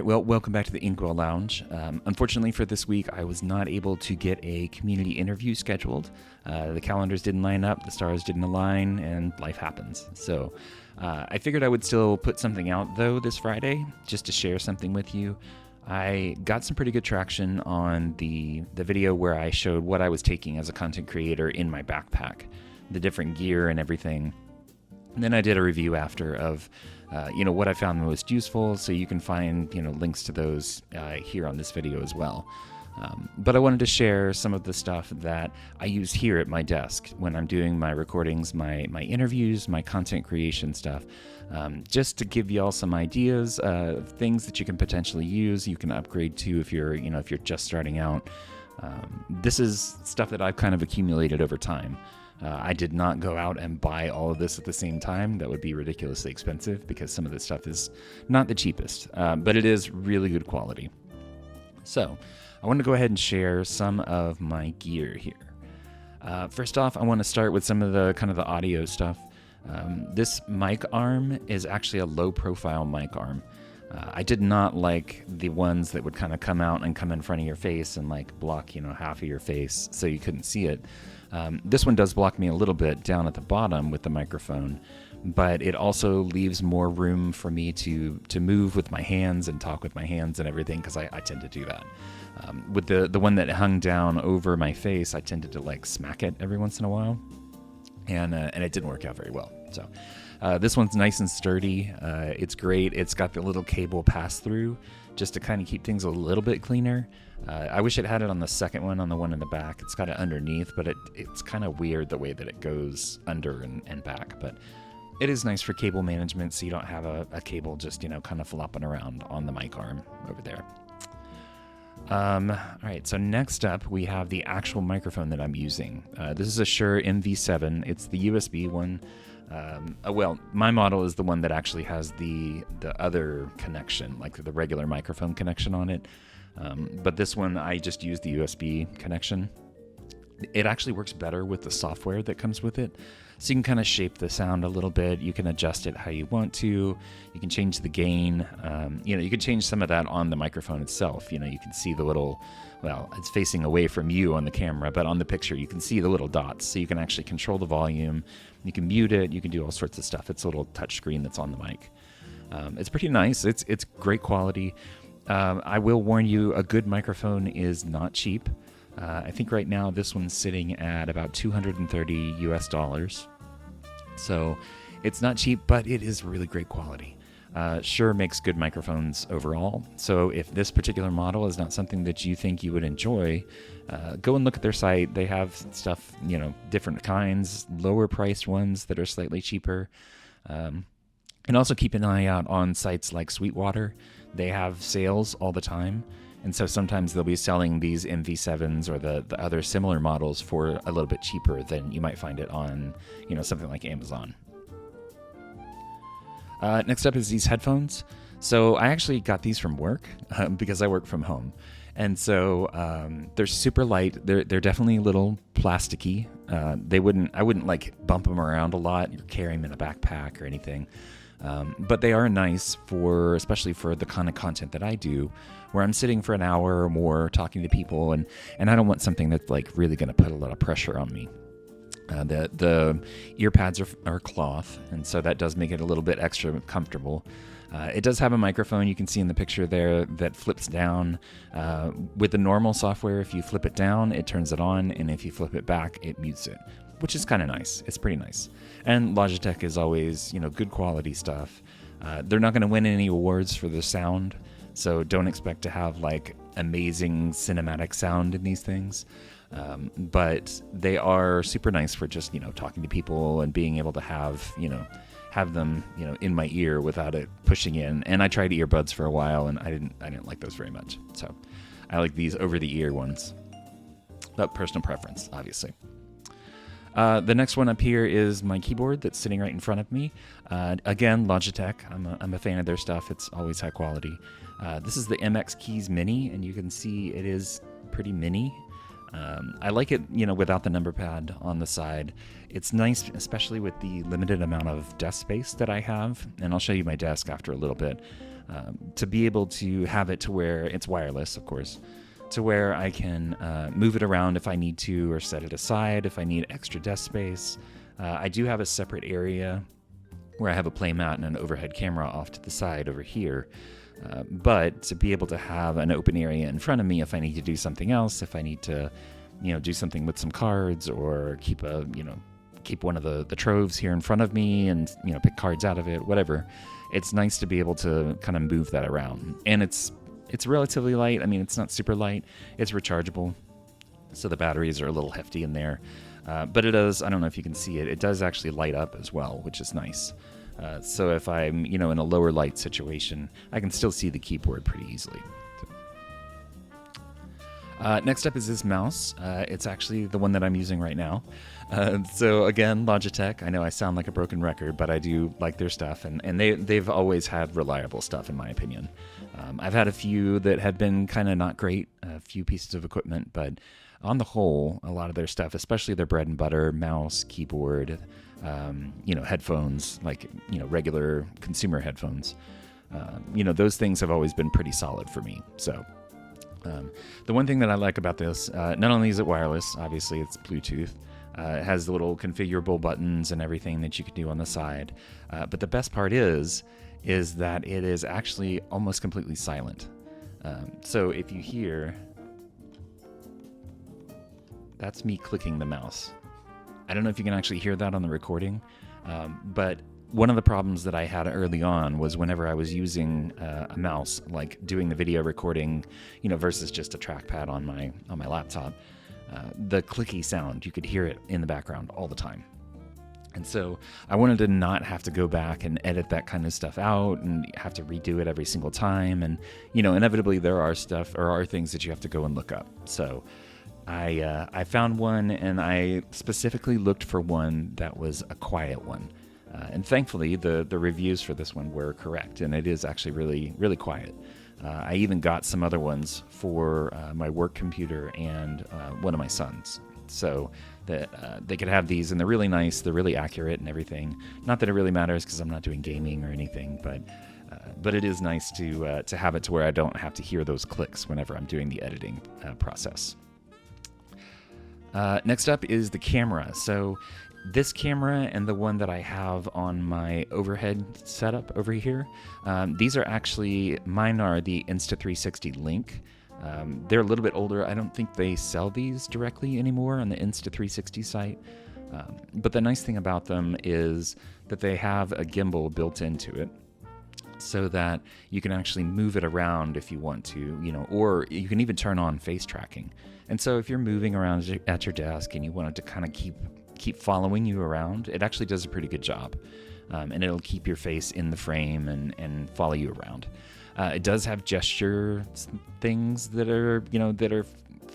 well, welcome back to the Inkwell Lounge. Unfortunately for this week, I was not able to get a community interview scheduled. The calendars didn't line up, the stars didn't align, and life happens. So I figured I would still put something out, though, this Friday, just to share something with you. I got some pretty good traction on the video where I showed what I was taking as a content creator in my backpack, the different gear and everything. And then I did a review after of what I found most useful, so you can find links to those here on this video as well. But I wanted to share some of the stuff that I use here at my desk when I'm doing my recordings, my interviews, my content creation stuff, just to give y'all some ideas of things that you can potentially use, you can upgrade to if you're just starting out. This is stuff that I've kind of accumulated over time. I did not go out and buy all of this at the same time. That would be ridiculously expensive because some of this stuff is not the cheapest, but it is really good quality. So I want to go ahead and share some of my gear here. First off, I want to start with some of the kind of the audio stuff. This mic arm is actually a low profile mic arm. I did not like the ones that would kind of come out and come in front of your face and like block, half of your face so you couldn't see it. This one does block me a little bit down at the bottom with the microphone, but it also leaves more room for me to move with my hands and talk with my hands and everything, because I tend to do that. With the one that hung down over my face, I tended to like smack it every once in a while, and it didn't work out very well. So this one's nice and sturdy. It's great. It's got the little cable pass through just to kind of keep things a little bit cleaner. I wish it had it on the second one, on the one in the back. It's got it underneath, but it's kind of weird the way that it goes under and back. But it is nice for cable management, so you don't have a cable just, kind of flopping around on the mic arm over there. All right, so next up, we have the actual microphone that I'm using. This is a Shure MV7. It's the USB one. My model is the one that actually has the other connection, like the regular microphone connection on it. But this one, I just use the USB connection. It actually works better with the software that comes with it. So you can kind of shape the sound a little bit. You can adjust it how you want to. You can change the gain. You can change some of that on the microphone itself. You can see the little, it's facing away from you on the camera, but on the picture, you can see the little dots. So you can actually control the volume. You can mute it. You can do all sorts of stuff. It's a little touch screen that's on the mic. It's pretty nice. It's great quality. I will warn you, a good microphone is not cheap. I think right now this one's sitting at about $230 US. So it's not cheap, but it is really great quality. Shure makes good microphones overall. So if this particular model is not something that you think you would enjoy, go and look at their site. They have stuff, different kinds, lower priced ones that are slightly cheaper. And also keep an eye out on sites like Sweetwater. They have sales all the time. And so sometimes they'll be selling these MV7s or the other similar models for a little bit cheaper than you might find it on, something like Amazon. Next up is these headphones. So I actually got these from work because I work from home. And so they're super light. They're definitely a little plasticky. I wouldn't like bump them around a lot or carry them in a backpack or anything. But they are nice especially for the kind of content that I do, where I'm sitting for an hour or more talking to people, and I don't want something that's like really going to put a lot of pressure on me. The ear pads are cloth, and so that does make it a little bit extra comfortable. It does have a microphone you can see in the picture there that flips down. With the normal software, if you flip it down, it turns it on, and if you flip it back, it mutes it, which is kind of nice. It's pretty nice. And Logitech is always, good quality stuff. They're not going to win any awards for the sound, so don't expect to have like amazing cinematic sound in these things. But they are super nice for just, talking to people and being able to have them, in my ear without it pushing in. And I tried earbuds for a while, and I didn't like those very much. So I like these over the ear ones. But personal preference, obviously. The next one up here is my keyboard that's sitting right in front of me. Again, Logitech. I'm a fan of their stuff. It's always high quality. This is the MX Keys Mini, and you can see it is pretty mini. I like it, without the number pad on the side. It's nice, especially with the limited amount of desk space that I have, and I'll show you my desk after a little bit, to be able to have it to where it's wireless, of course, to where I can move it around if I need to, or set it aside if I need extra desk space. I do have a separate area where I have a playmat and an overhead camera off to the side over here. But to be able to have an open area in front of me if I need to do something else, if I need to, do something with some cards, or keep one of the troves here in front of me and, pick cards out of it, whatever. It's nice to be able to kind of move that around. And it's relatively light. I mean, it's not super light. It's rechargeable. So the batteries are a little hefty in there. But it does, I don't know if you can see it, it does actually light up as well, which is nice. So if I'm, in a lower light situation, I can still see the keyboard pretty easily. Next up is this mouse. It's actually the one that I'm using right now. So again, Logitech. I know I sound like a broken record, but I do like their stuff, and they've always had reliable stuff, in my opinion. I've had a few that have been kind of not great, a few pieces of equipment, but on the whole, a lot of their stuff, especially their bread and butter, mouse, keyboard, headphones, like, regular consumer headphones, those things have always been pretty solid for me. So the one thing that I like about this, not only is it wireless, obviously it's Bluetooth, it has the little configurable buttons and everything that you can do on the side, but the best part is that it is actually almost completely silent. So if you hear, that's me clicking the mouse. I don't know if you can actually hear that on the recording, but one of the problems that I had early on was whenever I was using a mouse, like doing the video recording, versus just a trackpad on my laptop, the clicky sound, you could hear it in the background all the time. And so I wanted to not have to go back and edit that kind of stuff out and have to redo it every single time. And, inevitably there are things that you have to go and look up. So I found one, and I specifically looked for one that was a quiet one. And thankfully, the reviews for this one were correct, and it is actually really, really quiet. I even got some other ones for my work computer and one of my sons, so that they could have these, and they're really nice, they're really accurate and everything. Not that it really matters because I'm not doing gaming or anything, but it is nice to have it to where I don't have to hear those clicks whenever I'm doing the editing process. Next up is the camera. So this camera and the one that I have on my overhead setup over here, these are actually, mine are the Insta360 Link. They're a little bit older. I don't think they sell these directly anymore on the Insta360 site. But the nice thing about them is that they have a gimbal built into it, so that you can actually move it around if you want to, or you can even turn on face tracking. And so if you're moving around at your desk and you want it to kind of keep following you around, it actually does a pretty good job. And it'll keep your face in the frame and follow you around. It does have gesture things that are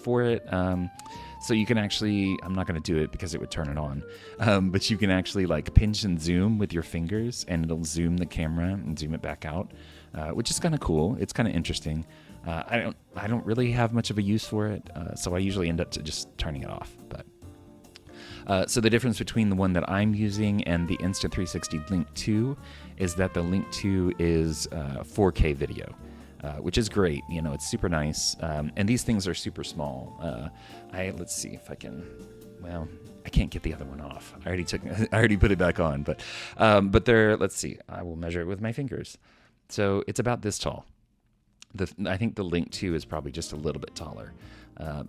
for it. So you can actually, I'm not going to do it because it would turn it on, but you can actually like pinch and zoom with your fingers, and it'll zoom the camera and zoom it back out, which is kind of cool. It's kind of interesting. I don't really have much of a use for it, so I usually end up just turning it off. But so the difference between the one that I'm using and the Insta360 Link 2 is that the Link 2 is 4K video. Which is great, it's super nice, and these things are super small. Let's see if I can. Well, I can't get the other one off. I already put it back on, but they're. Let's see. I will measure it with my fingers. So it's about this tall. I think the Link 2 is probably just a little bit taller,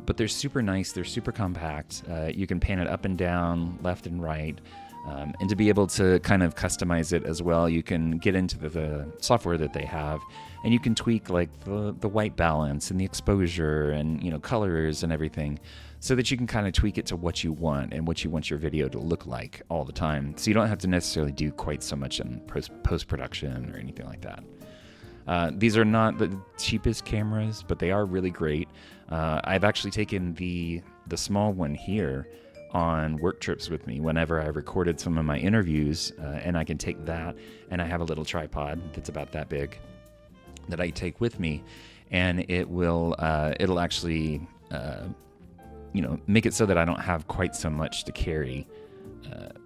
but they're super nice. They're super compact. You can pan it up and down, left and right. And to be able to kind of customize it as well, you can get into the software that they have, and you can tweak like the white balance and the exposure and colors and everything, so that you can kind of tweak it to what you want and what you want your video to look like all the time. So you don't have to necessarily do quite so much in post-production or anything like that. These are not the cheapest cameras, but they are really great. I've actually taken the small one here on work trips with me whenever I recorded some of my interviews, and I can take that, and I have a little tripod that's about that big that I take with me, and it'll actually make it so that I don't have quite so much to carry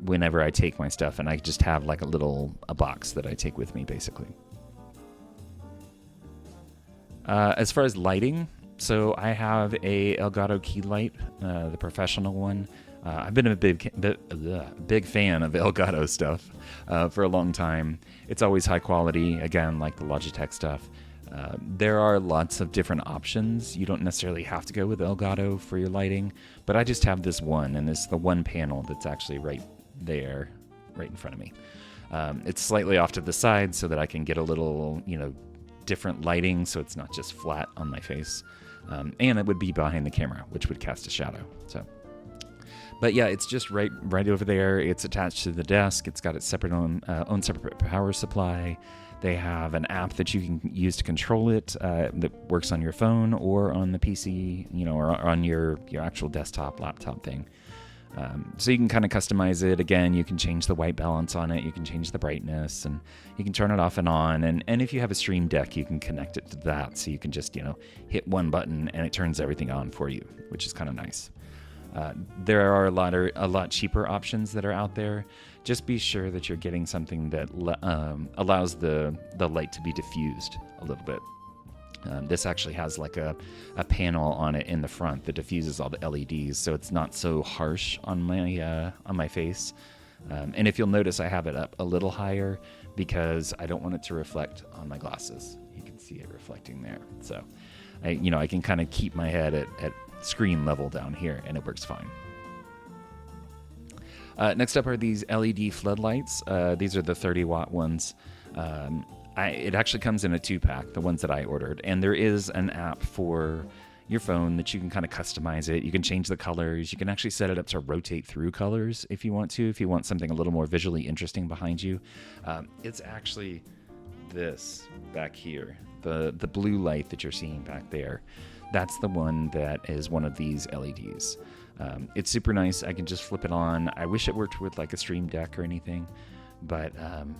whenever I take my stuff, and I just have like a box that I take with me, basically. As far as lighting, so I have a Elgato key light, the professional one. I've been a big fan of Elgato stuff for a long time. It's always high quality, again, like the Logitech stuff. There are lots of different options. You don't necessarily have to go with Elgato for your lighting, but I just have this one, and it's the one panel that's actually right there, right in front of me. It's slightly off to the side so that I can get a little, different lighting, so it's not just flat on my face. And it would be behind the camera, which would cast a shadow. But yeah, it's just right over there. It's attached to the desk. It's got its own separate power supply. They have an app that you can use to control it that works on your phone or on the PC, or on your actual desktop, laptop thing. So you can kind of customize it. Again, you can change the white balance on it. You can change the brightness, and you can turn it off and on. And if you have a Stream Deck, you can connect it to that. So you can just, hit one button and it turns everything on for you, which is kind of nice. There are a lot cheaper options that are out there. Just be sure that you're getting something that allows the light to be diffused a little bit. This actually has like a panel on it in the front that diffuses all the LEDs, so it's not so harsh on my face. And if you'll notice, I have it up a little higher because I don't want it to reflect on my glasses. You can see it reflecting there. So, I can kind of keep my head at screen level down here, and it works fine. Next up are these LED floodlights. These are the 30-watt ones. It actually comes in a 2-pack, the ones that I ordered, and there is an app for your phone that you can kind of customize it. You can change the colors. You can actually set it up to rotate through colors if you want something a little more visually interesting behind you. It's actually this back here, the blue light that you're seeing back there. That's the one that is one of these LEDs. It's super nice. I can just flip it on. I wish it worked with like a Stream Deck or anything. But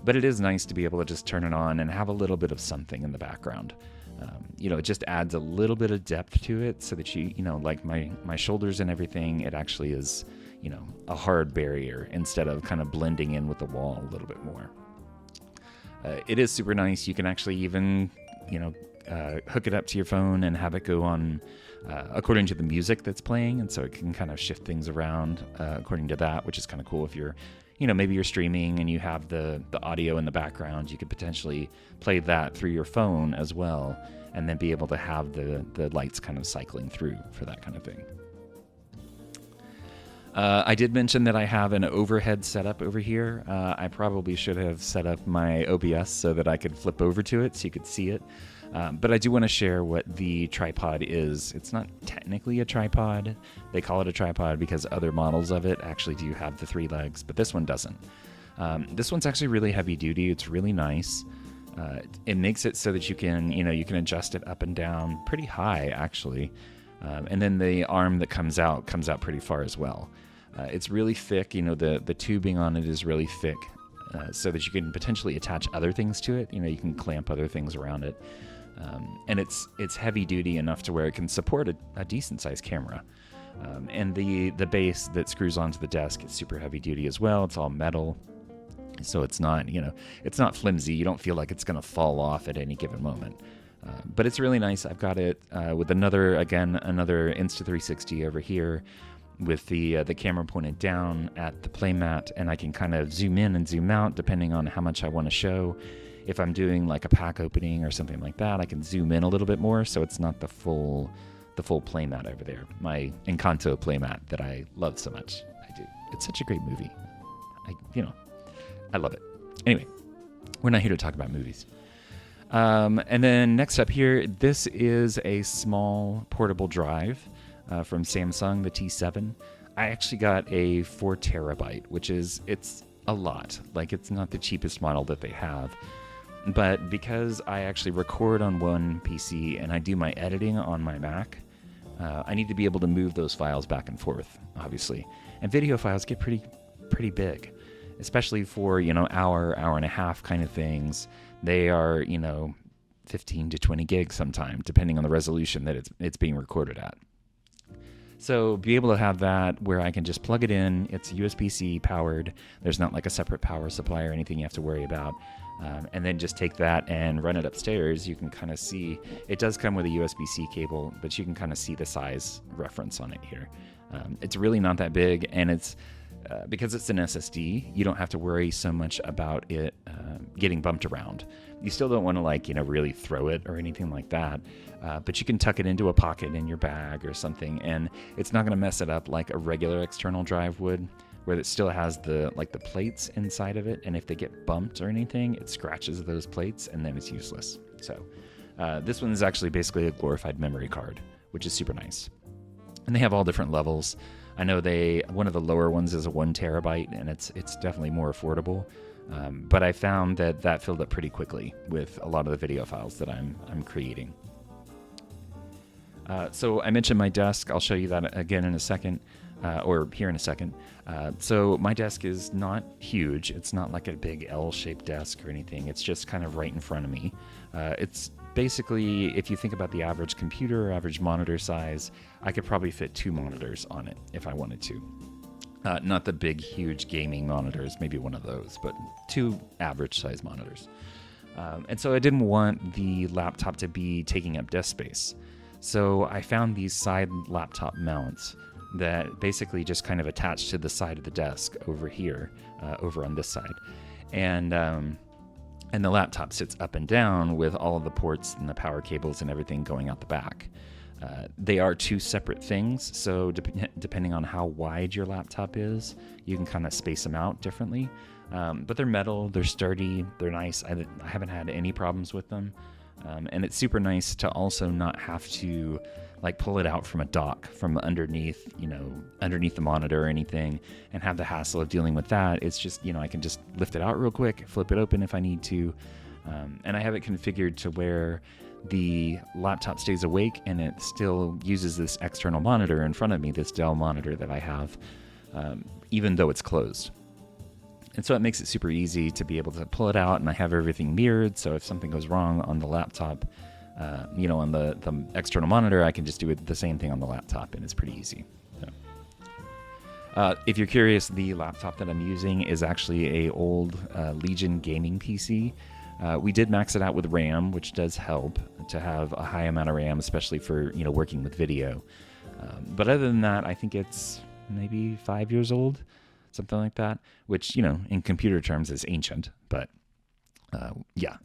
it is nice to be able to just turn it on and have a little bit of something in the background. It just adds a little bit of depth to it so that like my shoulders and everything, it actually is, a hard barrier instead of kind of blending in with the wall a little bit more. It is super nice. You can actually even, hook it up to your phone and have it go on according to the music that's playing. And so it can kind of shift things around according to that, which is kind of cool if you're maybe you're streaming and you have the audio in the background. You could potentially play that through your phone as well, and then be able to have the lights kind of cycling through for that kind of thing. I did mention that I have an overhead setup over here. I probably should have set up my OBS so that I could flip over to it so you could see it. But I do want to share what the tripod is. It's not technically a tripod. They call it a tripod because other models of it actually do have the 3 legs, but this one doesn't. This one's actually really heavy duty. It's really nice. It makes it so that you can adjust it up and down pretty high, actually. And then the arm that comes out pretty far as well. It's really thick. The tubing on it is really thick, so that you can potentially attach other things to it. You can clamp other things around it. And it's heavy duty enough to where it can support a decent sized camera. And the base that screws onto the desk is super heavy duty as well. It's all metal, so it's not flimsy. You don't feel like it's going to fall off at any given moment. But it's really nice. I've got it with another Insta360 over here with the camera pointed down at the playmat, and I can kind of zoom in and zoom out depending on how much I want to show. If I'm doing like a pack opening or something like that, I can zoom in a little bit more so it's not the full playmat over there. My Encanto playmat that I love so much. I do. It's such a great movie. I love it. Anyway, we're not here to talk about movies. And then next up here, this is a small portable drive from Samsung, the T7. I actually got a 4 terabyte, it's a lot. Like, it's not the cheapest model that they have. But because I actually record on one PC and I do my editing on my Mac, I need to be able to move those files back and forth, obviously. And video files get pretty big, especially for, hour and a half kind of things. They are, 15 to 20 gigs sometime, depending on the resolution that it's being recorded at. So be able to have that where I can just plug it in. It's USB-C powered. There's not like a separate power supply or anything you have to worry about. And then just take that and run it upstairs. You can kind of see, it does come with a USB-C cable, but you can kind of see the size reference on it here. It's really not that big, and it's because it's an SSD, you don't have to worry so much about it getting bumped around. You still don't want to really throw it or anything like that, but you can tuck it into a pocket in your bag or something, and it's not going to mess it up like a regular external drive would, where it still has the plates inside of it, and if they get bumped or anything, it scratches those plates and then it's useless. So this one is actually basically a glorified memory card, which is super nice. And they have all different levels. I know one of the lower ones is a 1 terabyte, and it's definitely more affordable. But I found that filled up pretty quickly with a lot of the video files that I'm creating. So I mentioned my desk. I'll show you that again in a second, or here in a second. So my desk is not huge. It's not like a big L-shaped desk or anything. It's just kind of right in front of me. It's basically, if you think about the average computer or average monitor size, I could probably fit 2 monitors on it if I wanted to. Not the big, huge gaming monitors, maybe one of those, but 2 average size monitors. And so I didn't want the laptop to be taking up desk space. So I found these side laptop mounts that basically just kind of attach to the side of the desk over here, over on this side. And the laptop sits up and down with all of the ports and the power cables and everything going out the back. They are 2 separate things, so depending on how wide your laptop is, you can kind of space them out differently. But they're metal, they're sturdy, they're nice. I haven't had any problems with them. And it's super nice to also not have to pull it out from a dock from underneath the monitor or anything, and have the hassle of dealing with that. It's just, I can just lift it out real quick, flip it open if I need to. And I have it configured to where the laptop stays awake and it still uses this external monitor in front of me, this Dell monitor that I have, even though it's closed. And so it makes it super easy to be able to pull it out, and I have everything mirrored, so if something goes wrong on the laptop, on the external monitor, I can just do the same thing on the laptop, and it's pretty easy. So. If you're curious, the laptop that I'm using is actually a old Legion gaming PC. We did max it out with RAM, which does help to have a high amount of RAM, especially for working with video. But other than that, I think it's maybe 5 years old, something like that, which in computer terms is ancient, but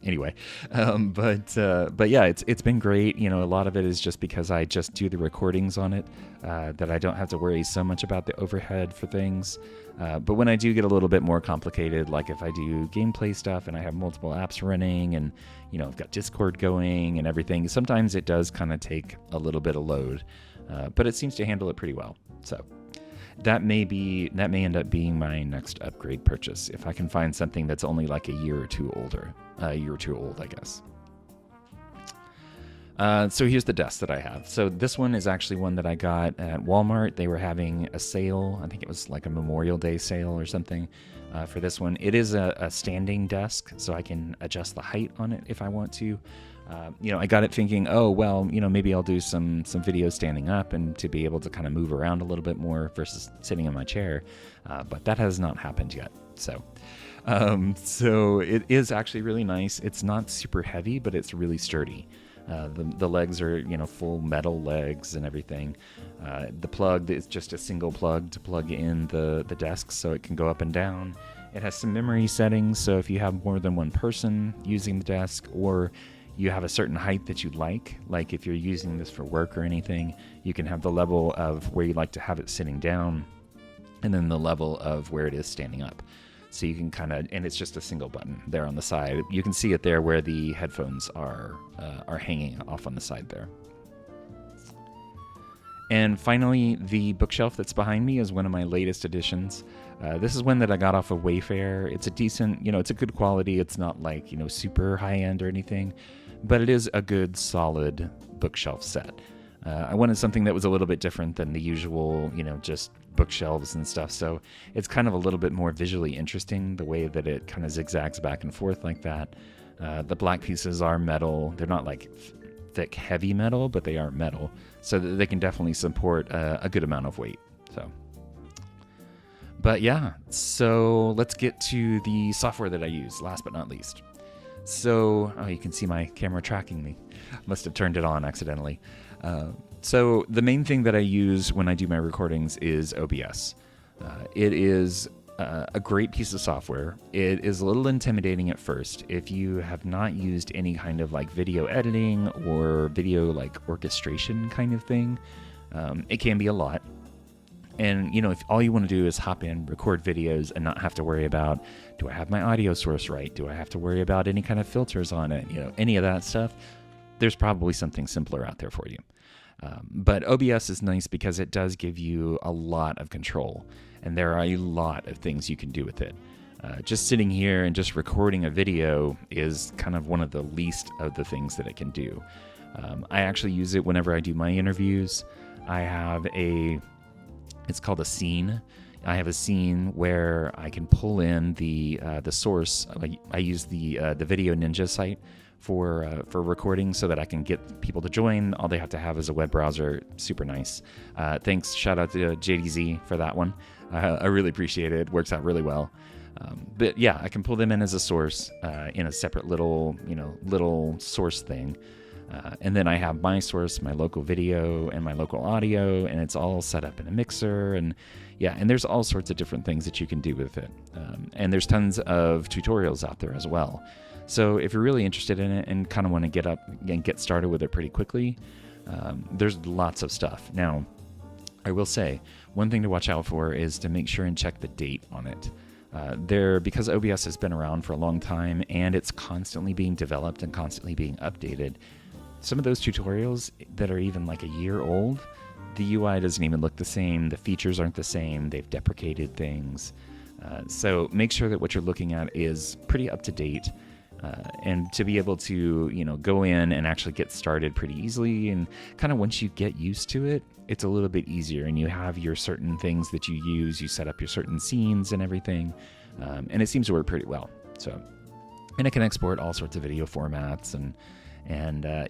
anyway. But yeah, it's been great. A lot of it is just because I just do the recordings on it, that I don't have to worry so much about the overhead for things. But when I do get a little bit more complicated, like if I do gameplay stuff and I have multiple apps running and I've got Discord going and everything, sometimes it does kind of take a little bit of load, but it seems to handle it pretty well. So that may end up being my next upgrade purchase if I can find something that's only like a year or two old, I guess. So here's the desk that I have. So this one is actually one that I got at Walmart. They were having a sale. I think it was like a Memorial Day sale or something for this one. It is a standing desk, so I can adjust the height on it if I want to. I got it thinking, maybe I'll do some video standing up and to be able to kind of move around a little bit more versus sitting in my chair. But that has not happened yet. So it is actually really nice. It's not super heavy, but it's really sturdy. The legs are, full metal legs and everything. The plug is just a single plug to plug in the desk so it can go up and down. It has some memory settings, so if you have more than one person using the desk, or you have a certain height that you'd like if you're using this for work or anything, you can have the level of where you'd like to have it sitting down, and then the level of where it is standing up. So you can and it's just a single button there on the side. You can see it there where the headphones are hanging off on the side there. And finally, the bookshelf that's behind me is one of my latest additions. This is one that I got off of Wayfair. It's a decent, it's a good quality. It's not like, super high end or anything, but it is a good, solid bookshelf set. I wanted something that was a little bit different than the usual, just bookshelves and stuff. So it's kind of a little bit more visually interesting, the way that it kind of zigzags back and forth like that. The black pieces are metal. They're not like thick, heavy metal, but they are metal, so that they can definitely support a good amount of weight. So, but yeah, so let's get to the software that I use, last but not least. So, you can see my camera tracking me. Must have turned it on accidentally. So the main thing that I use when I do my recordings is OBS. It is a great piece of software. It is a little intimidating at first. If you have not used any kind of like video editing or video like orchestration kind of thing, it can be a lot. And, if all you want to do is hop in, record videos, and not have to worry about, do I have my audio source right? Do I have to worry about any kind of filters on it? Any of that stuff, there's probably something simpler out there for you. But OBS is nice because it does give you a lot of control, and there are a lot of things you can do with it. Just sitting here and just recording a video is kind of one of the least of the things that it can do. I actually use it whenever I do my interviews. I have it's called a scene. I have a scene where I can pull in the source. I use the Video Ninja site for recording so that I can get people to join. All they have to have is a web browser. Super nice. Thanks. Shout out to JDZ for that one. I really appreciate it. Works out really well. But yeah, I can pull them in as a source in a separate little source thing. And then I have my source, my local video, and my local audio, and it's all set up in a mixer. And yeah, and there's all sorts of different things that you can do with it. And there's tons of tutorials out there as well. So if you're really interested in it and kind of want to get up and get started with it pretty quickly, there's lots of stuff. Now, I will say, one thing to watch out for is to make sure and check the date on it. Because OBS has been around for a long time and it's constantly being developed and constantly being updated, some of those tutorials that are even like a year old, the UI doesn't even look the same, the features aren't the same, they've deprecated things. So make sure that what you're looking at is pretty up to date, and to be able to go in and actually get started pretty easily, and kind of once you get used to it, it's a little bit easier, and you have your certain things that you use, you set up your certain scenes and everything, and it seems to work pretty well. So, and it can export all sorts of video formats, and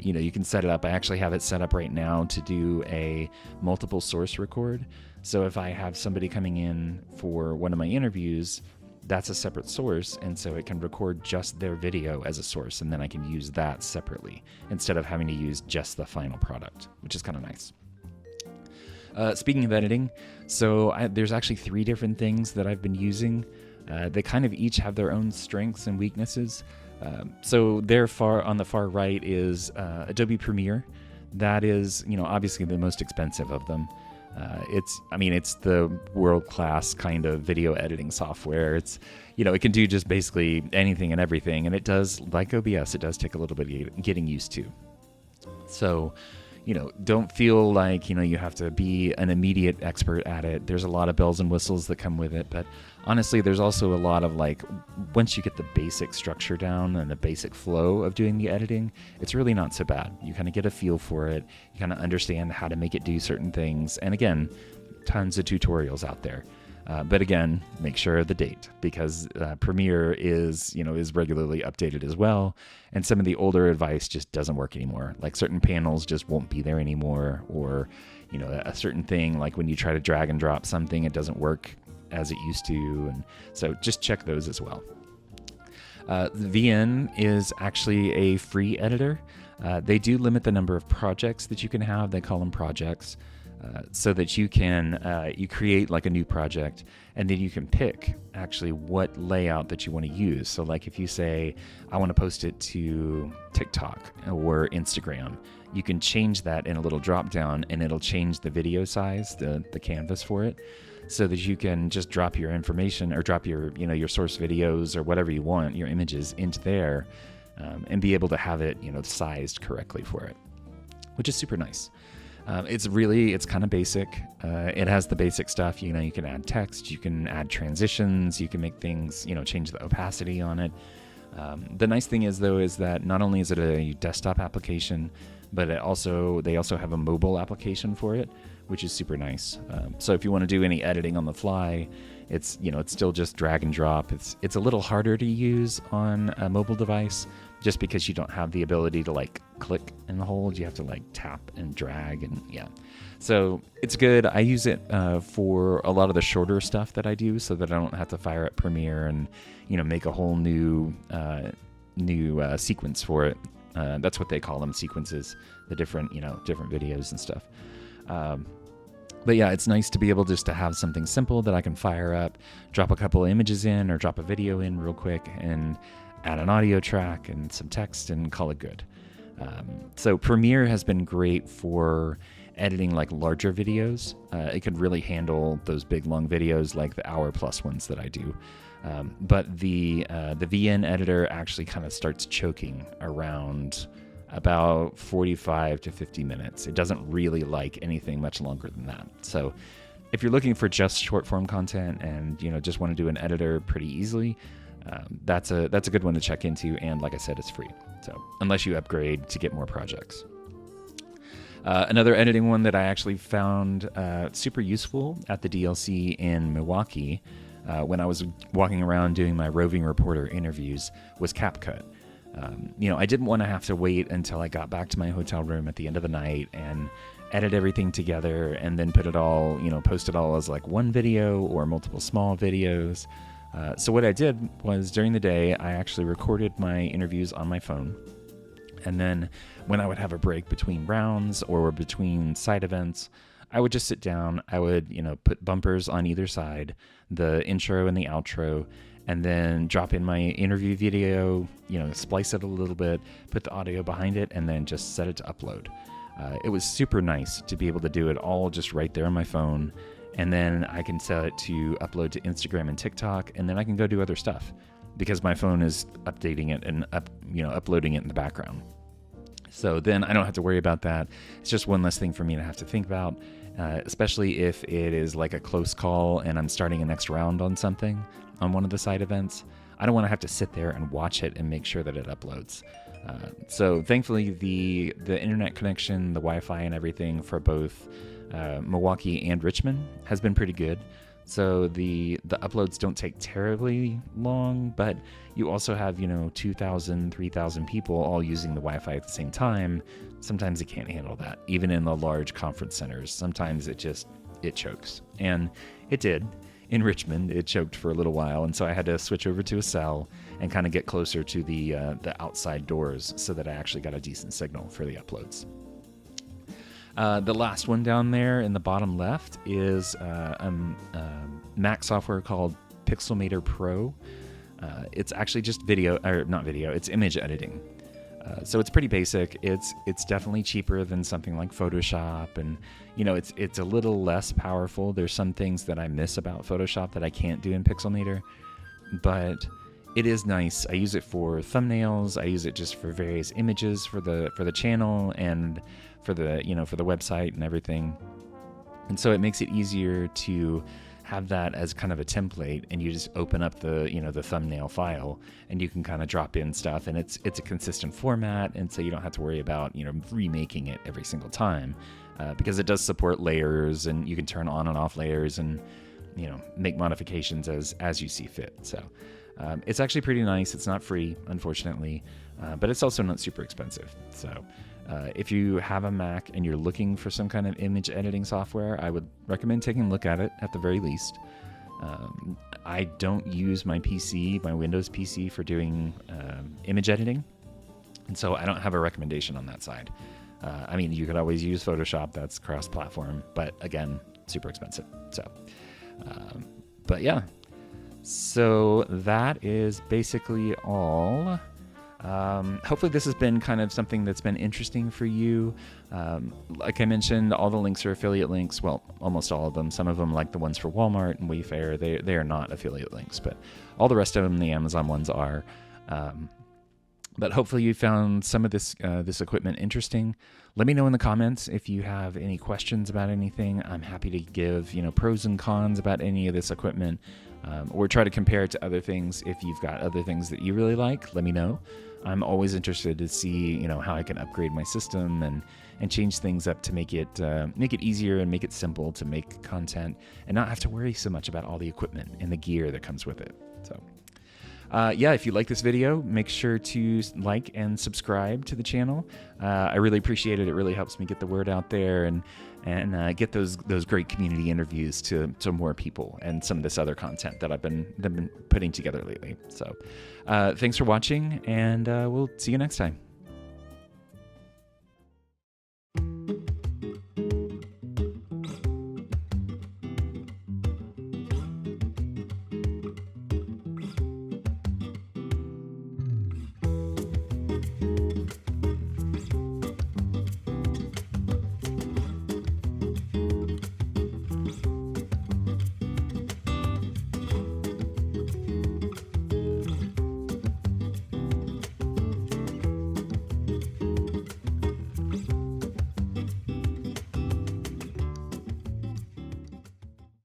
you can set it up. I actually have it set up right now to do a multiple source record. So if I have somebody coming in for one of my interviews, that's a separate source, and so it can record just their video as a source, and then I can use that separately instead of having to use just the final product, which is kind of nice. Speaking of editing, so there's actually 3 different things that I've been using. They kind of each have their own strengths and weaknesses. So on the far right is Adobe Premiere. That is, obviously the most expensive of them. It's the world-class kind of video editing software. It's, it can do just basically anything and everything, and it does, like OBS, it does take a little bit of getting used to. So, don't feel like, you have to be an immediate expert at it. There's a lot of bells and whistles that come with it, but honestly, there's also a lot of once you get the basic structure down and the basic flow of doing the editing, it's really not so bad. You kind of get a feel for it. You kind of understand how to make it do certain things. And again, tons of tutorials out there. But again, make sure of the date, because Premiere is regularly updated as well. And some of the older advice just doesn't work anymore. Like certain panels just won't be there anymore, or, a certain thing, like when you try to drag and drop something, it doesn't work as it used to. And so just check those as well. The VN is actually a free editor. They do limit the number of projects that you can have. They call them projects. So that you can you create like a new project, and then you can pick actually what layout that you want to use. So like if you say, I want to post it to TikTok or Instagram, you can change that in a little drop down, and it'll change the video size, the canvas for it, so that you can just drop your information, or drop your your source videos or whatever you want, your images, into there, and be able to have it sized correctly for it, which is super nice. It's kind of basic. It has the basic stuff. You can add text, you can add transitions, you can make things, change the opacity on it. The nice thing is that not only is it a desktop application, but they also have a mobile application for it, which is super nice. So if you want to do any editing on the fly, it's still just drag and drop. It's a little harder to use on a mobile device. just because you don't have the ability to like click and hold. You have to like tap and drag, and yeah. So it's good. I use it for a lot of the shorter stuff that I do, so that I don't have to fire up Premiere and make a whole new sequence for it. That's what they call them, sequences, the different videos and stuff. But yeah, it's nice to be able just to have something simple that I can fire up, drop a couple of images in or drop a video in real quick, and add an audio track and some text and call it good. So Premiere has been great for editing like larger videos. It could really handle those big long videos like the hour-plus ones that I do. But the VN editor actually kind of starts choking around about 45 to 50 minutes. It doesn't really like anything much longer than that. So if you're looking for just short form content and just want to do an editor pretty easily, that's a good one to check into. And like I said, it's free. So unless you upgrade to get more projects. Another editing one that I actually found super useful at the DLC in Milwaukee when I was walking around doing my roving reporter interviews was Capcut. I didn't want to have to wait until I got back to my hotel room at the end of the night and edit everything together and then put it all, post it all as like one video or multiple small videos. So what I did was during the day, I actually recorded my interviews on my phone. And then when I would have a break between rounds or between side events, I would just sit down. I would, put bumpers on either side, the intro and the outro, and then drop in my interview video, splice it a little bit, put the audio behind it, and then just set it to upload. It was super nice to be able to do it all just right there on my phone. And then I can set it to upload to Instagram and TikTok, and then I can go do other stuff because my phone is updating it and uploading it in the background. So then I don't have to worry about that. It's just one less thing for me to have to think about, especially if it is like a close call and I'm starting a next round on something on one of the side events. I don't want to have to sit there and watch it and make sure that it uploads. So thankfully the internet connection, the Wi-Fi and everything for both Milwaukee and Richmond has been pretty good. So the uploads don't take terribly long, but you also have, 2,000, 3,000 people all using the Wi-Fi at the same time. Sometimes it can't handle that. Even in the large conference centers, sometimes it chokes. And it did. In Richmond, it choked for a little while, and so I had to switch over to a cell and kind of get closer to the outside doors so that I actually got a decent signal for the uploads. The last one down there in the bottom left is Mac software called Pixelmator Pro. It's actually just it's image editing. So it's pretty basic. It's definitely cheaper than something like Photoshop, and it's a little less powerful. There's some things that I miss about Photoshop that I can't do in Pixelmator, but it is nice. I use it for thumbnails. I use it just for various images for the channel and for the for the website and everything. And so it makes it easier to have that as kind of a template, and you just open up the the thumbnail file and you can kind of drop in stuff, and it's a consistent format, and so you don't have to worry about remaking it every single time, because it does support layers, and you can turn on and off layers and make modifications as you see fit. So it's actually pretty nice. It's not free, unfortunately, but it's also not super expensive. So if you have a Mac and you're looking for some kind of image editing software, I would recommend taking a look at it at the very least. I don't use my PC, my Windows PC, for doing image editing, and so I don't have a recommendation on that side. I mean, you could always use Photoshop. That's cross-platform, but again, super expensive. So, but yeah. So that is basically all. Hopefully this has been kind of something that's been interesting for you. Like I mentioned, all the links are affiliate links. Well, almost all of them. Some of them, like the ones for Walmart and Wayfair, they are not affiliate links, but all the rest of them, the Amazon ones, are. But hopefully you found some of this equipment interesting. Let me know in the comments if you have any questions about anything. I'm happy to give pros and cons about any of this equipment, or try to compare it to other things. If you've got other things that you really like, let me know. I'm always interested to see how I can upgrade my system and change things up to make it easier and make it simple to make content and not have to worry so much about all the equipment and the gear that comes with it. So. Yeah, if you like this video, make sure to like and subscribe to the channel. I really appreciate it. It really helps me get the word out there and get those great community interviews to more people and some of this other content that I've been putting together lately. So thanks for watching, and we'll see you next time.